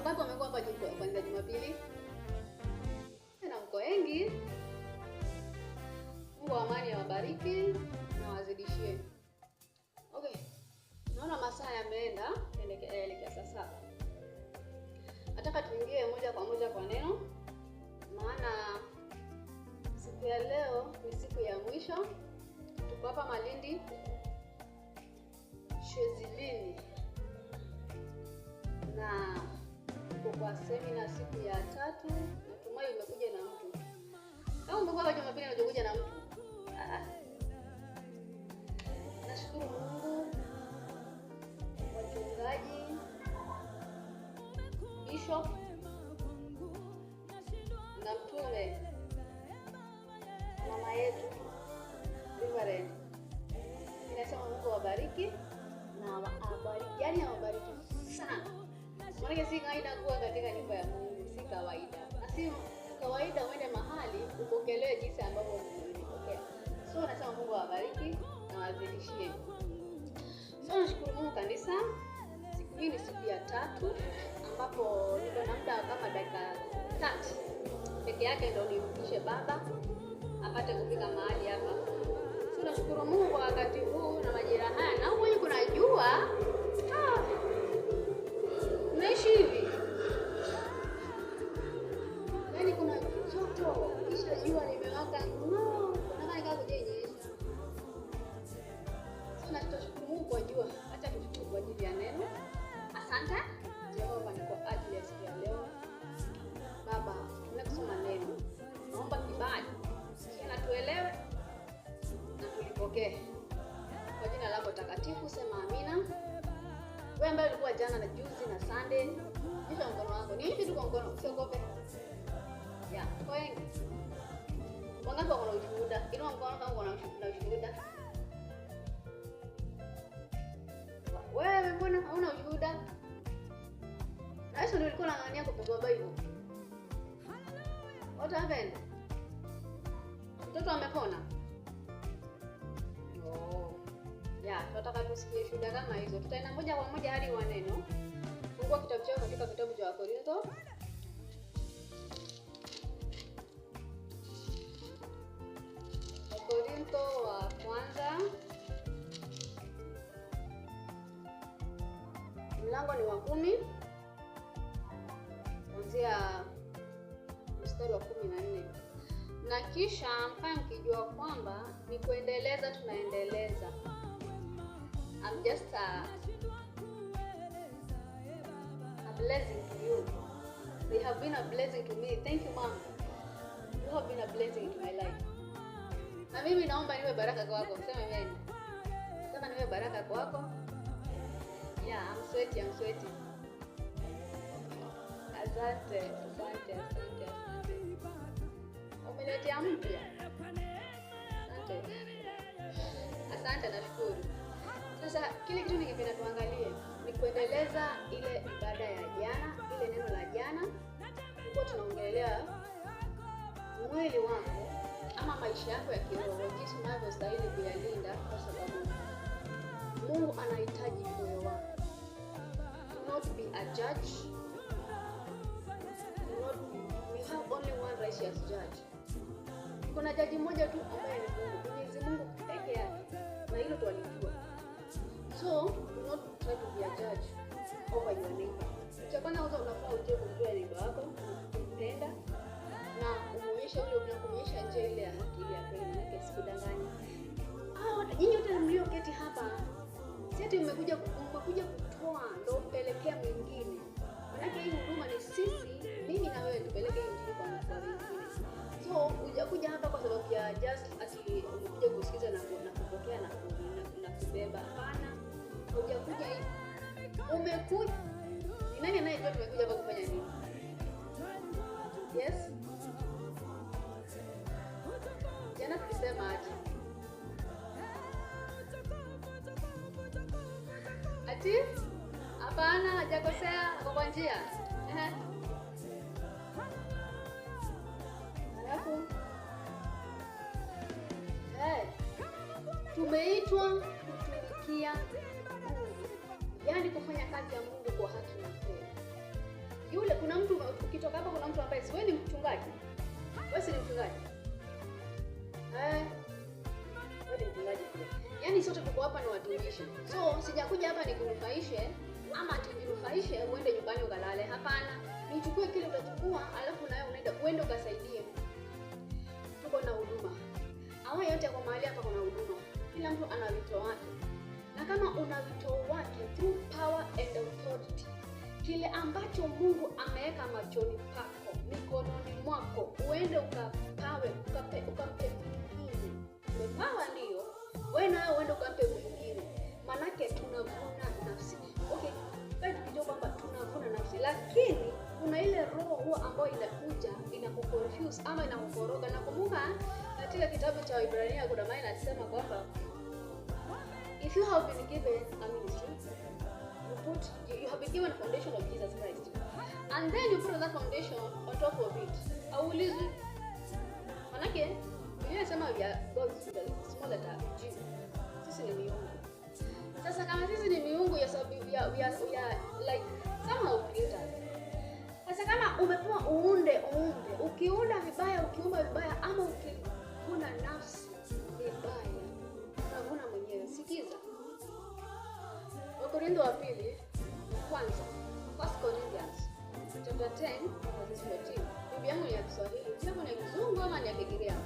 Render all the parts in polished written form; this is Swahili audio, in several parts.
Wangapi wamekuwa hapa kwanza Jumapili? Na mko wengi. Mungu wa amani awabariki na wazidishie. Okay. Naona masaa yameenda, elekea saa 7. Nataka tuingie moja kwa moja kwa neno. Maana siku ya leo ni siku ya mwisho. Tuko hapa Malindi Shezilini. Na tuko kwa semina siku ya 3. Natumai umekuja na mtu. Kama umekuwa kwa Jumapili na hujakuja na mtu. Nashukuru Mungu. Wachungaji, Bishop na mtume, mama yetu Reverend. Ninasema Mungu awabariki na awabariki, yani awabariki sana. Maana si kawaida kuwa katika nyumba ya Mungu, si kawaida. Na si kawaida uende mahali upokelewe jinsi ambavyo ulipokea. So nasema Mungu awabariki na wazidishie. So nashukuru Mungu kanisa. Siku hii ni siku ya 3 ambapo niko na muda kama dakika 3 peke yake ndio nimfikishe baba apate kufika mahali hapa. So nashukuru Mungu kwa wakati huu na majira haya. Na huko kuna jua. Naishi hivi. Yaani kuna joto, kisha jua limewaka. Kuna kama kujenyesha. So nashukuru Mungu kwa jua. Acha tushukuru kwa ajili ya neno. Asante Jehova ni kwa ajili ya siku ya leo. Baba, tunakusoma neno. Naomba kibali. Sikia tuelewe na tulipokee. Kwa jina lako takatifu sema amina. Wewe ambaye ulikuwa jana na juzi na Sunday, nyosha mkono wako. Ni hivi tu kwa mkono, usiogope. Ya, kwa wengi. Wangapi wako na ushuhuda? Inua mkono kama uko na ushuhuda. Wewe mbona hauna ushuhuda? Na hizo ndio ulikuwa unang'ania kupigwa Bible. What happened? Mtoto amepona? Ya, tunataka tusikie shuhuda kama hizo. Tutaenda moja kwa moja hadi wa neno. Fungua kitabu chako katika kitabu cha Wakorintho. Wakorintho wa kwanza. Mlango ni wa 10. Kuanzia mstari wa 14. Na kisha mkae mkijua kwamba ni kuendeleza tunaendeleza. I'm just a blessing to you. They have been a blessing to me. Thank you, Mom. You have been a blessing to my life. Na mimi naomba niwe baraka kwako. Sema amen. Sema niwe baraka kwako. Yeah, I'm sweaty. Asante. Umeletea mpya. Asante nashukuru. Sasa kile kitu ningependa tuangalie ni kuendeleza ile ibada ya jana, ile neno la jana. Tulikuwa tunaongelea mwili wako ama maisha yako ya kiroho, jinsi unavyostahili kuyalinda kwa sababu Mungu anahitaji moyo wako. Do not be a judge. We have only one righteous judge. Kuna jaji mmoja tu ambaye ni Mungu, Mwenyezi Mungu peke yake. Na hilo tunalijua. So, do not try to be a judge over your neighbor. Chakana unafaa uje kujua neighbor wako, kumpenda na umuonyeshe ule unakuonyesha njia ile ya haki ile ya kweli, maana sikudanganya. Nyinyi wote mlioketi hapa, si ati umekuja kutoa ndio upelekea mwingine. Maana hii huduma ni sisi, mimi na wewe tupeleke injili kwa wengine. So, hujakuja hapa kwa sababu ya just ati umekuja kusikiza na kupokea na kubeba. Hapana. Hujakuja hivi. Umekuja. Ni nani anayejua tumekuja hapa kufanya nini? Yes. Jana tulisema aje? Ati? Hapana, hajakosea kwa njia. Alafu tumeitwa kutumikia Mungu. Yaani kufanya kazi ya Mungu kwa haki na kweli. Yule kuna mtu ukitoka hapa, kuna mtu ambaye wewe ni mchungaji. Wewe si ni mchungaji. Wewe ni mchungaji pia. Yaani sote tuko hapa ni watumishi. So sijakuja hapa nikunufaishe ama tujinufaishe uende nyumbani ukalale. Hapana. Nichukue kile utachukua, alafu nawe uende ukasaidie. Tuko na huduma. Hawa yote kwa mahali hapa kuna huduma. Kila mtu ana wito wake. Na kama una wito wake through power and authority, kile ambacho Mungu ameweka machoni pako, mikononi mwako, uende ukapawe, ukampe mwingine. Umepawa ndio, wewe nawe uende ukampe mwingine. Manake tunavuna nafsi. Okay, bado tukijua kwamba tunavuna nafsi, lakini kuna ile roho huwa ambayo inakuja inakuconfuse ama inakukoroga. Na kumbuka katika kitabu cha Waebrania kuna maana inasema kwamba if you have been given a ministry, you have been given a foundation of Jesus Christ, and then you put that foundation on top of it. Aulizi. Manake Biblia inasema we are God's small letter G. Sisi ni miungu. Sasa kama sisi ni miungu, we are like somehow creators. Sasa kama umepewa uumbe, ukiunda vibaya, ukiumba vibaya, ama ukivuna nafsi vibaya, unavuna mwenyewe. Sikiza. Wakorintho wa pili kwanza, 1 Corinthians chapter 10 verse 14. Biblia yangu ni ya Kiswahili, sio ni Kizungu ama ni ya Kigiriama.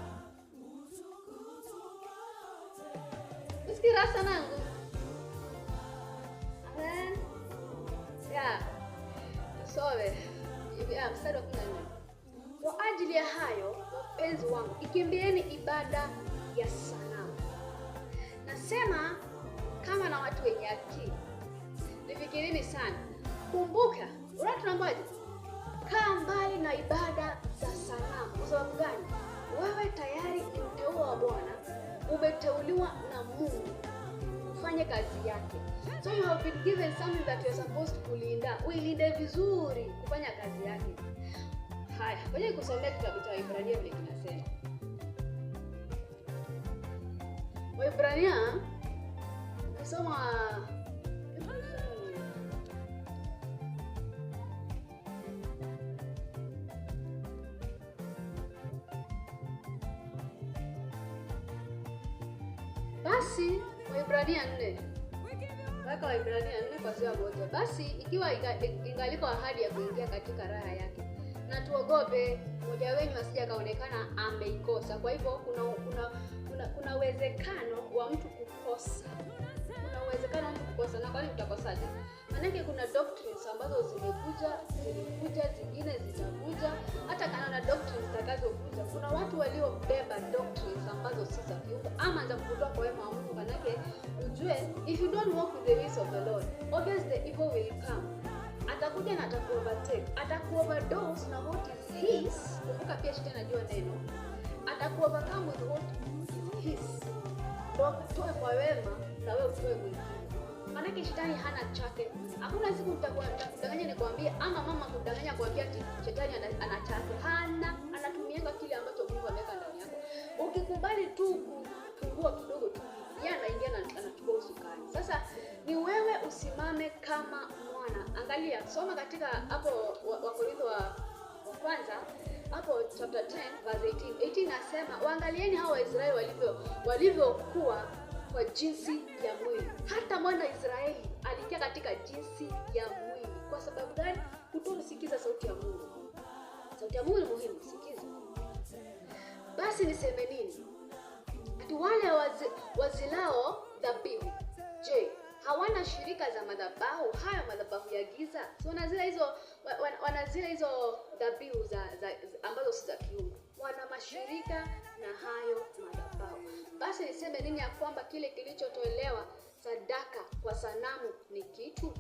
Usikira sana nangu. Amen. Tusome. Mstari wa 14. Kwa ajili ya hayo, wapenzi wangu, ikimbieni ibada ya sanamu. Nasema kama na watu wenye akili. Nifikirini sana. Kumbuka, tunaambiwa kaa mbali na ibada za sanamu. Kwa sababu gani? Wewe tayari ni mteule wa Bwana, umeteuliwa na Mungu ufanye kazi yake. So you have been given something that you are supposed to kulinda. Uilinde vizuri kufanya kazi yake. Haya, ngoja kusomea kitabu cha Waebrania vile kinasema. Waebrania kusoma basi Waebrania 4. Waka Waebrania 4 kwa sura moja. Basi ikiwa ingaliko ahadi ya kuingia katika raha yake, na tuogope mmoja wenu asije kaonekana ameikosa. Kwa hivyo kuna uwezekano wa mtu kukosa. Kuna uwezekano wa mtu kukosa. Na kwani utakosaje? Maana kuna doctrines ambazo zilikuja, zingine zitakuja. Hata kana na doctrines zitakazokuja, kuna watu waliobeba doctrines ambazo si za kiungu ama za kutoka kwa wema wa Mungu. Maana ujue, if you don't walk with the ways of the Lord, obviously the evil will come. Atakuja na atakuovertake, atakuoverdose na what is his. Kumbuka pia shetani anajua neno. Atakuovercome with what is his. Ndio toe kwa wema na wewe utoe mwingine. Maana shetani hana chake. Hakuna siku nitakudanganya nikwambie ama mama kudanganya kwambia ati shetani ana chake. Hana, anatumianga kile ambacho Mungu ameweka ndani yako. Ukikubali tu kupungua kidogo tu, yeye anaingia na anachukua usukani. Sasa ni wewe usimame kama mwana. Angalia, soma katika hapo Wakorintho wa kwanza, hapo chapter 10 verse 18 nasema, waangalieni hao Waisraeli walivyokuwa kwa jinsi ya mwili. Hata mwana Israeli alikia katika jinsi ya mwili. Kwa sababu gani? Kutokusikiza sauti ya Mungu. Sauti ya Mungu ni muhimu, sikiza. Basi niseme nini? Ati wale wazilao dhabihu, je, hawana shirika za madhabahu? Hayo madhabahu ya giza. So wanazila hizo dhabihu ambazo si za kiungu. Wana mashirika na hayo madhabahu. Basi niseme nini ya kwamba kile kilichotolewa sadaka kwa sanamu ni kitu?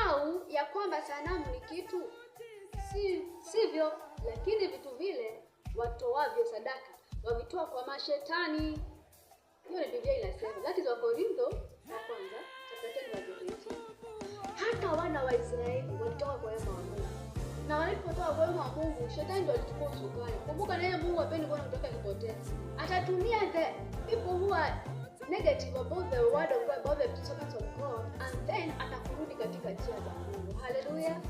Au ya kwamba sanamu ni kitu? Sivyo, lakini vitu vile watoavyo sadaka wavitoa kwa mashetani. Hiyo ni Biblia inasema. That is Wakorintho wa kwanza chapter 10 verse 18. Hata wana wa Israeli walitoka kwa wema wa Mungu. Na walipotoka kwa wema wa Mungu, shetani ndio alichukua usukani. Kumbuka naye Mungu hapendi kuona kutoka kipotee. Atatumia the people who are negative about the word of God, about the servants of God, and then atakurudi katika njia za Mungu. Haleluya.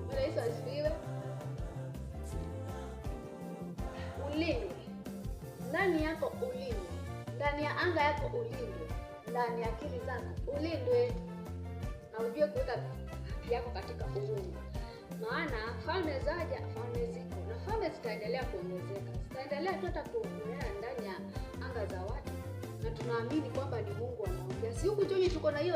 Bwana Yesu asifiwe. Ulindwe. Ndani yako ulindwe. Ndani ya anga yako ulindwe. Ndani ya akili zako ulindwe. Na ujue kuweka haki yako katika ulinzi. Maana falme zaja, falme ziko. Na falme zitaendelea kuongezeka. Zitaendelea tu hata kuenea ndani ya anga za watu. Na tunaamini kwamba ni Mungu anaongea. Si huku juu tuko na hiyo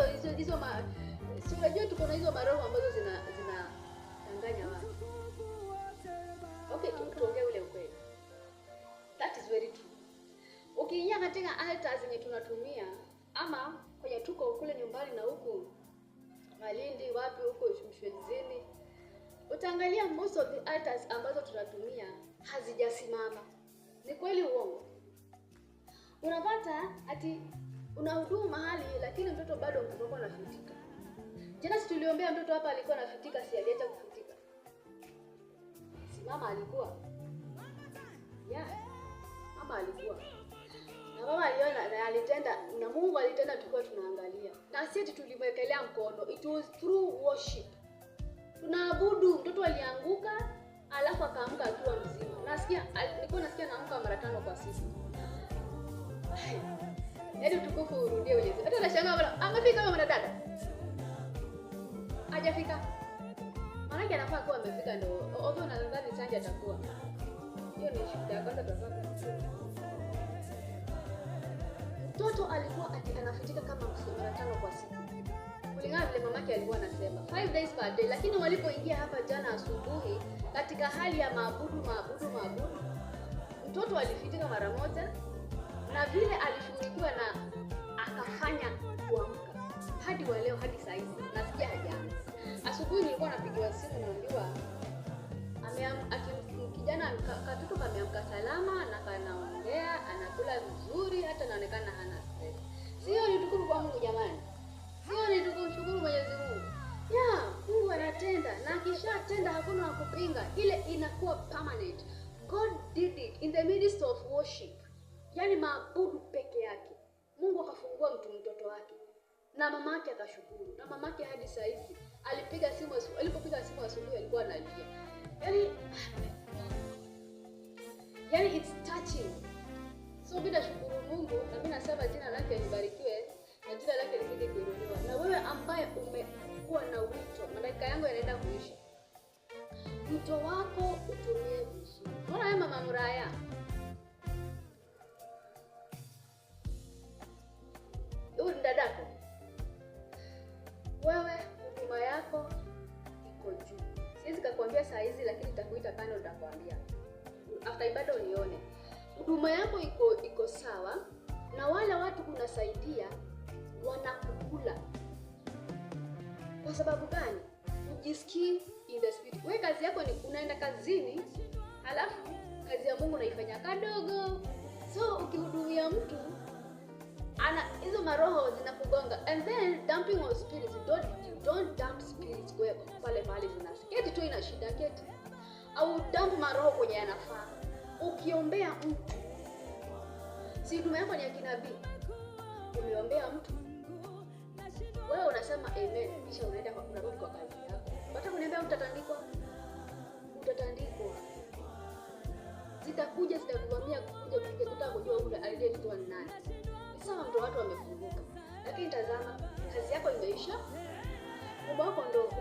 si unajua tuko na hizo maroho ambazo zinadanganya watu. Okay, tuongee ule ukweli. That is very true. Ukiingia katika altars zenye tunatumia ama kwenye tuko kule nyumbani na huku Malindi wapi huko Mshwezini, utaangalia most of the altars ambazo tunatumia hazijasimama. Ni kweli uongo? Unapata ati unahudumu mahali lakini mtoto bado mtoto anafitika. Jana si tuliombea mtoto hapa alikuwa anafitika, si aliacha kufitika. Si mama alikuwa. Mama alikuwa. Na mama aliona na alitenda, na Mungu alitenda, tulikuwa tunaangalia. Na sisi tulimwekelea mkono. It was through worship. Tunaabudu, mtoto alianguka, alafu akaamka akiwa mzima. Nilikuwa nasikia anaamka mara 5 kwa siku. Yaani tukufu urudie uje. Hata nashangaa bwana, amefika kama dada. Hajafika. Maana anafaa kuwa amefika ndio. Although nadhani Sanja atakuwa. Hiyo ni shida ya kwanza tunataka. Mtoto alikuwa anafitika kama mara 5 kwa siku. Kulingana vile mamake alikuwa anasema 5 days per day, lakini walipoingia hapa jana asubuhi katika hali ya maabudu, mtoto alifitika mara moja na vile alishughulikiwa na akafanya kuamka. Hadi wa leo hadi saa hizi nasikia hajaanza. Asubuhi nilikuwa napigiwa simu naambiwa kijana katoto kameamka salama na kanaongea, anakula vizuri, hata anaonekana hana stress. Sio ni tukufu kwa Mungu jamani. Sio ni tukumshukuru Mwenyezi Mungu. Mungu anatenda na akishatenda hakuna wa kupinga. Ile inakuwa permanent. God did it in the midst of worship. Yaani maabudu peke yake. Mungu akafungua mtoto wake. Na mamake akashukuru. Na mamake hadi saa hizi alipopiga simu asubuhi alikuwa analia. Yaani it's touching. So bila shukuru Mungu na mimi nasema jina lake libarikiwe na jina lake lizidi kuinuliwa. Na wewe ambaye umekuwa na wito, dakika yangu yanaenda kuisha. Wito wako utumie vizuri. Unaona wewe mama Muraya? Huyu ni dadako. Wewe huduma yako iko juu. Siwezi kukuambia saa hizi lakini nitakuita kando nitakwambia. After ibada unione. Huduma yako iko sawa na wale watu unasaidia wanakukula. Kwa sababu gani? Ujisikii in the spirit. Wewe kazi yako ni unaenda kazini, halafu kazi ya Mungu unaifanya kadogo. So ukihudumia mtu hizo maroho zinakugonga, and then dumping of spirits. Don't dump spirits pale zinasikia tu ina shida keti. Au dump maroho kwenye yanafaa. Ukiombea mtu, si huduma yako ni ya kinabii. Umeombea mtu, wewe unasema amen, kisha unaenda unarudi kwa kazi yako. Hata kuniambia utatandikwa. Zitakuja zitakuvamia kuja kujua ule aliyetoa ni nani. Sasa mtu watu wamefunguka. Lakini tazama, kazi yako imeisha. Mungu wako ndo.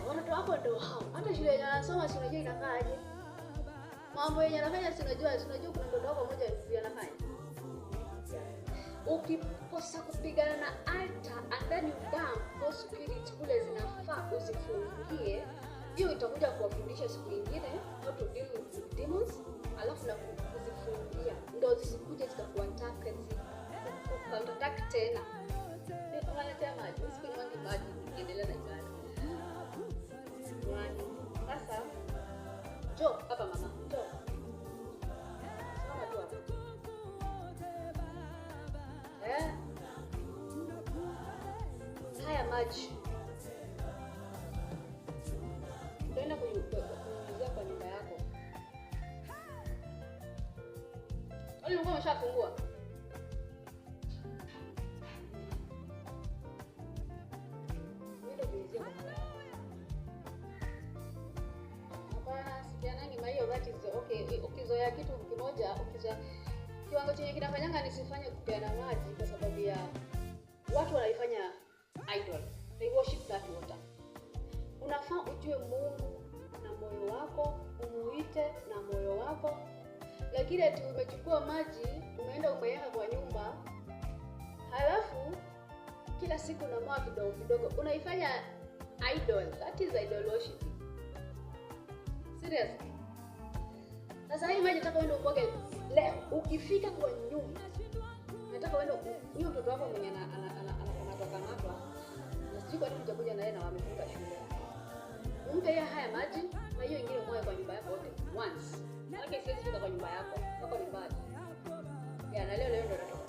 Watoto wako ndo hao. Hata shule yanasoma si unajua inakaaje. Mambo yenye anafanya si unajua kuna mtoto wako mmoja hivi anafanya. Ukikosa kupigana na altar and then you dump those spirits kule zinafaa uzifungie, hiyo itakuja kuwafundisha siku nyingine how to deal with demons, alafu na kuzifungia ndio zisikuje zikakuattack tena. Wanasema siku nyingi maji endelea na ibada. Sasa njoo hapa mama, njoo. Mama tu hapa. Haya maji. Tunaenda kunyunyizia kwa nyumba yako. Wale ulikuwa umeshafungua. Nenda kunyunyizia kwa nyumba yako. ukizoea kitu kimoja, kiwango chenye kinafanyanga nisifanye kupeana maji kwa sababu ya watu wanaifanya idol. They worship that water. Unafaa ujue Mungu na moyo wako, umuite na moyo wako. Lakini ati umechukua maji, umeenda umeweka kwa nyumba, halafu kila siku unamwaga kidogo kidogo, unaifanya idol. That is idol worship. Serious. Sasa hii maji nataka uende umwage leo. Ukifika kwa nyumba, nataka uende huyo mtoto wako mwenye anatoka hapa. Na sijui kwa nini utakuja na yeye na wamefunga shule. Umpe haya maji na hiyo ingine umwage kwa nyumba yako yote once. Maana siwezi fika kwa nyumba yako. Wako ni mbali. Ya na leo ndio natoka.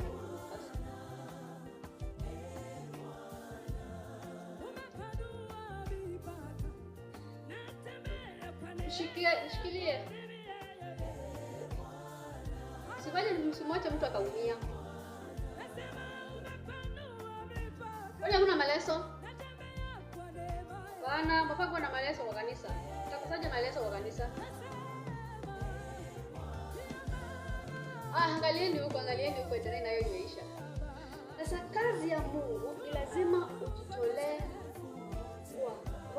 Shikilie. Sifanye msimwache mtu akaumia. Wewe una maleso? Bana, mpaka kuna maleso kwa kanisa. Utakusaje maleso kwa kanisa? Angalieni huko tena nayo imeisha. Sasa kazi ya Mungu ni lazima ujitolee kwa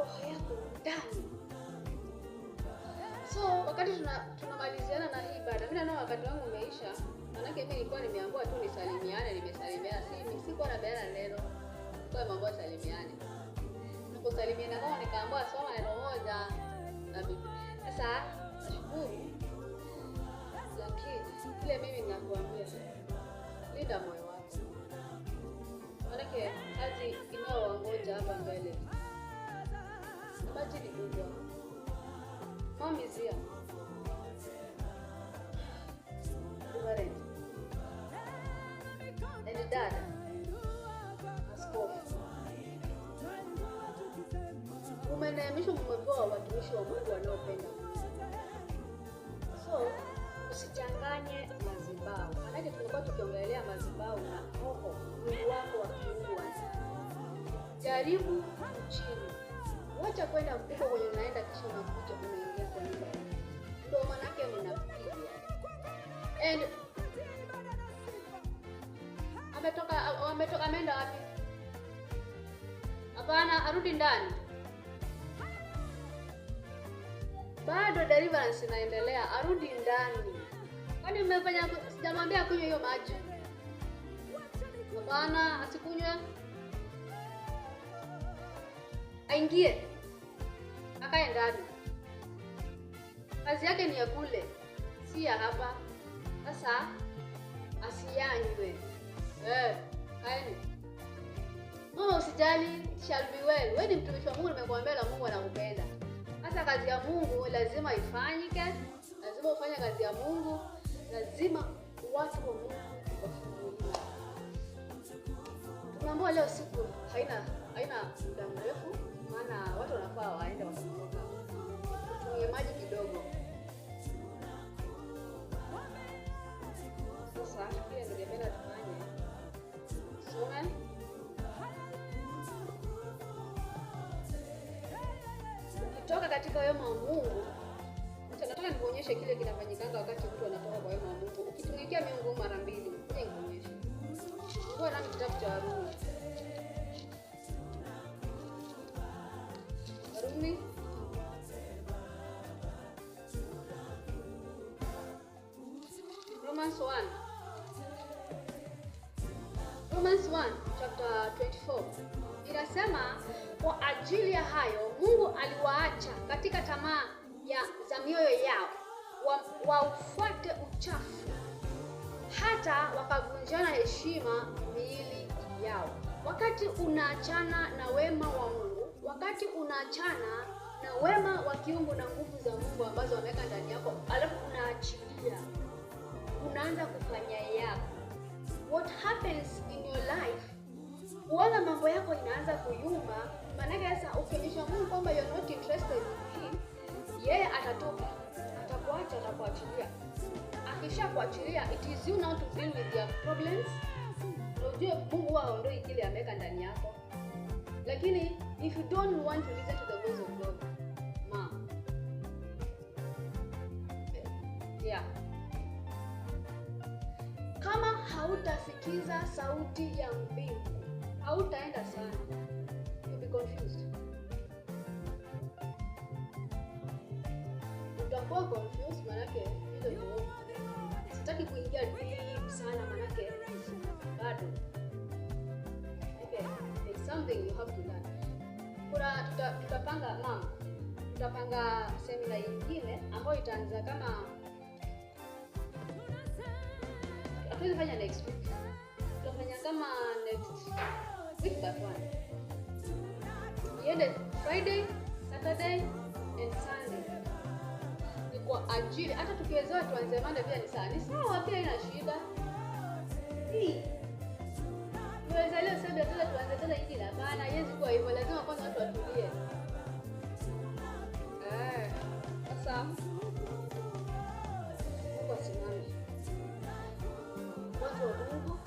roho yako ndani. So wakati tunamaliziana na hii ibada, mimi naona wakati wangu umeisha. Maana mimi nilikuwa nimeambiwa tu nisalimiane, nimesalimiana. Sikuwa na bela neno. Kwa mambo salimiane. Niliposalimiana kama nikaambiwa soma neno moja na bibi. Sasa nashukuru. Lakini kile mimi ninakuambia, linda moyo wako. Maana kazi inayoongoja hapa mbele. Maji ni kubwa. Mom is here. Reverend. And dad. Askofu. Umeneemeshwa, mmepewa watumishi wa Mungu wanaopenda. So, usichanganye madhabahu. Maana tulikuwa tukiongelea madhabahu na roho, Mungu wako wa kiungu. Jaribu chini. Wacha kwenda huko kwenye unaenda kisha unakuja unaingia kwa nyumba. Ndio maana yake mnapiga. And ametoka ameenda wapi? Hapana, arudi ndani. Bado deliverance inaendelea, arudi ndani. Kwani mmefanya sijamwambia kunywa hiyo maji? Hapana, asikunywe. Aingie. Akae ndani. Kazi yake ni ya kule, si ya hapa. Sasa asiyanywe. Kaeni. Mama usijali, shall be well. Wewe ni mtumishi wa Mungu, nimekuambia na Mungu anakupenda. Sasa kazi ya Mungu lazima ifanyike. Lazima ufanye kazi ya Mungu. Lazima watu wa Mungu wafunguliwe. Tunaomba leo siku haina muda mrefu, maana watu wanafaa waende wakafunguka. Tunywe maji kidogo. Sasa kile ningependa tufanye. Some. Ukitoka katika wema wa Mungu, nataka nikuonyeshe kile kinafanyikanga wakati mtu anatoka kwa wema wa Mungu. Ukitumikia miungu mara mbili, ngoja nikuonyeshe. Ngoja na kitabu cha Warumi. Romans 1 chapter 24 inasema, kwa ajili ya hayo Mungu aliwaacha katika tamaa za mioyo yao waufuate uchafu, hata wakavunjana heshima miili yao. Wakati unaachana na wema wa Mungu, wakati unaachana na wema wa kiungu na nguvu za Mungu ambazo ameweka ndani yako, alafu unaachilia, unaanza kufanya yako, what happens in your life, uona mambo yako inaanza kuyumba. Maana sasa ukionyesha Mungu kwamba you're not interested in him, yeye atatoka, atakuacha, atakuachilia. Akishakuachilia, it is you now to deal with their problems. Unajua Mungu haondoi kile ameweka ndani yako. Lakini if you don't want to listen to the voice of God, Yeah. Kama hautasikiza sauti ya mbingu, hautaenda sana. You'll be confused. Utakuwa confused manake hizo ndio. Sitaki kuingia deep sana manake bado. Okay, it's something you have to learn. Tutapanga semina nyingine ambayo itaanza kama tutafanya next week. Tutafanya kama next week that one. Iende Friday, Saturday and Sunday. Ni kwa ajili hata tukiweza tuanze Monday pia ni sawa. Ni sawa pia ina shida. Tuweza leo Sunday tuanze tena nyingine. Hapana, yezi kwa hivyo lazima kwanza watu watulie. Sasa kwa simami. Watu wa Mungu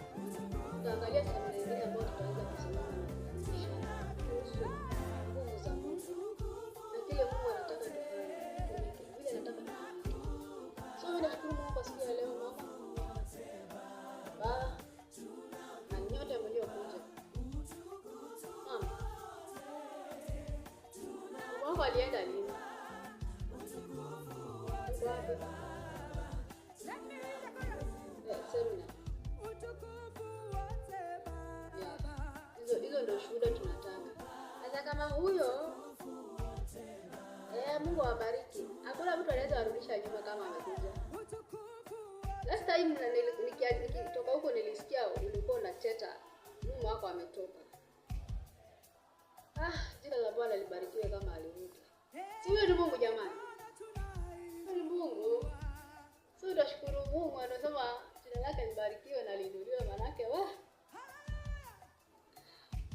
tutaangalia semina nyingine ambayo tutaweza kusimama na kuhusu nguvu za Mungu na kile Mungu anataka tufanye. Vile anataka tufanye. So nashukuru Mungu kwa siku ya leo mama. Baba na nyote mliokuja. Mungu alienda lini? Hizo ndio shuhuda tunataka. Hata kama huyo Mungu awabariki. Hakuna mtu anaweza warudisha nyuma kama amekuja. Last time nikitoka huko nilisikia ulikuwa unacheta mume wako ametoka. Jina la Bwana libarikiwe kama alirudi. Si wewe ni Mungu jamani. Ni Mungu. So tunashukuru Mungu anasema jina lake libarikiwe na liinuliwe manake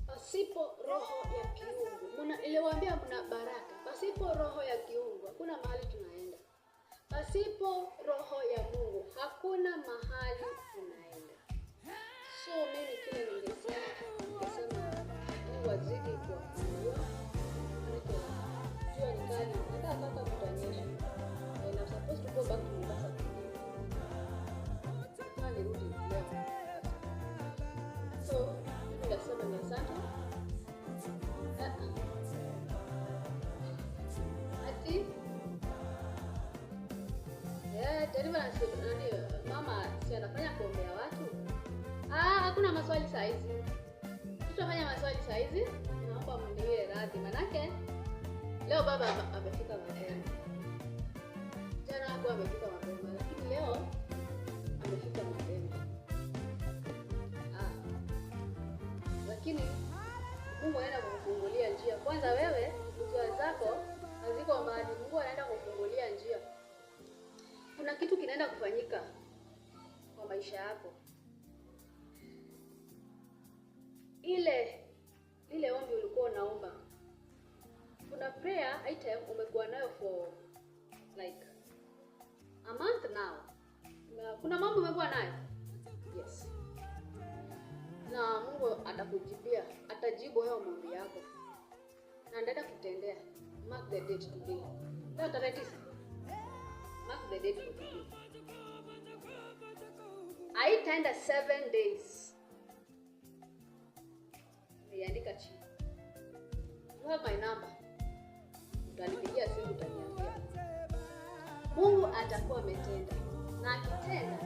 pasipo roho ya kiungu. Niliwaambia mna baraka. Pasipo roho ya kiungu hakuna mahali tunaenda. Pasipo roho ya Mungu hakuna mahali tunaenda. So mimi kile ningesema ni wazidi kwa kujua. Jua ni kali. Nataka kutanyesha. And I'm supposed to go back to Mombasa. Nirudi leo. So ningesema ni asante. Mama si anafanya kuombea watu. Hakuna maswali saizi. Tutafanya maswali saizi. Naomba mniwie radhi manake leo baba amefika mapema. Jana hapo amefika mapema lakini leo amefika mapema. Lakini Mungu anaenda kukufungulia njia. Kwanza wewe njia zako haziko mbali. Mungu anaenda kukufungulia njia. Kuna kitu kinaenda kufanyika kwa maisha yako. Ile ombi ulikuwa unaomba. Kuna prayer item umekuwa nayo for like a month now. Kuna mambo umekuwa nayo? Yes. Na Mungu atakujibia, atajibu hayo maombi yako. Na ndaenda kutendea. Mark the date today. Leo tarehe 9. Mark the date for today. Haitaenda 7 days. Niandika chini. You have my number. Utanipigia simu utaniambia. Mungu atakuwa ametenda. Na akitenda,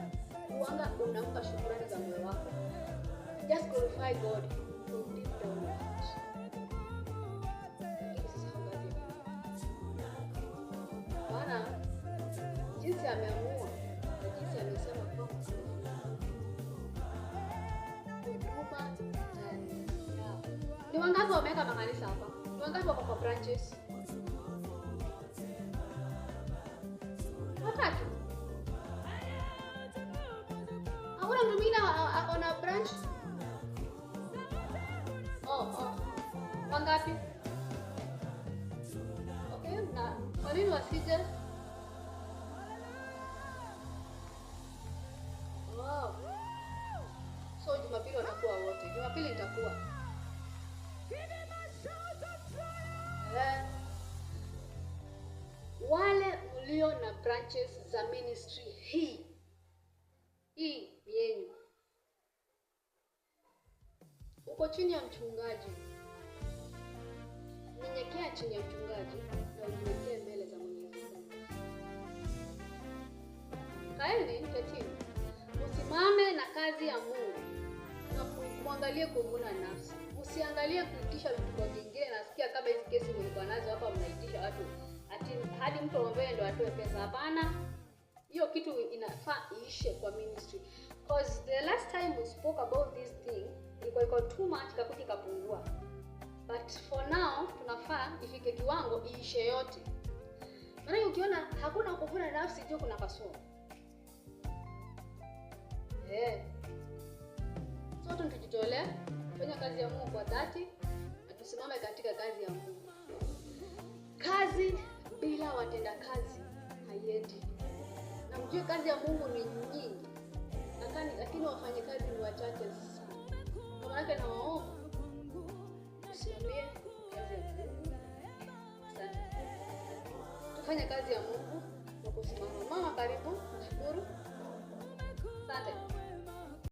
uanga unampa shukrani za moyo wako. Just glorify God from deep down your heart. Bwana jinsi ameamua na jinsi amesema kwa ni wangapi wameka makanisa hapa? Ni wangapi wako kwa branches? Watatu. Hakuna mtu mwingine akona branch? Wangapi? Okay, na kwa nini wasije? Wow. So Jumapili watakuwa wote. Jumapili itakuwa. Wale mulio na branches za ministry hii yenu. Uko chini ya mchungaji, nyenyekea chini ya mchungaji na ujiwekee mbele za Mwenyezi Mungu. Kaeni ketini, usimame na kazi ya Mungu na muangalie kuvuna nafsi. Usiangalie kuitisha vitu kwa vingine. Nasikia kama hizi kesi mlikuwa nazo hapa, mnaitisha watu ati hadi mtu ambaye ndo atoe pesa. Hapana, hiyo kitu inafaa iishe kwa ministry, because the last time we spoke about this thing ilikuwa too much, kakuti kapungua. But for now tunafaa ifike kiwango iishe yote. Maana ukiona hakuna kuvuna nafsi, hiyo kuna kasoro. So tujitolee kufanya kazi ya Mungu kwa dhati na tusimame katika kazi ya Mungu. Kazi bila watenda kazi haiendi. Na mjue kazi ya Mungu ni nyingi, lakini wafanyakazi ni wachache sana. Kwa maana na waomba tusimamie kazi ya Mungu. Asante. Tufanye kazi ya Mungu kwa kusimama. Mama karibu, nashukuru. Asante.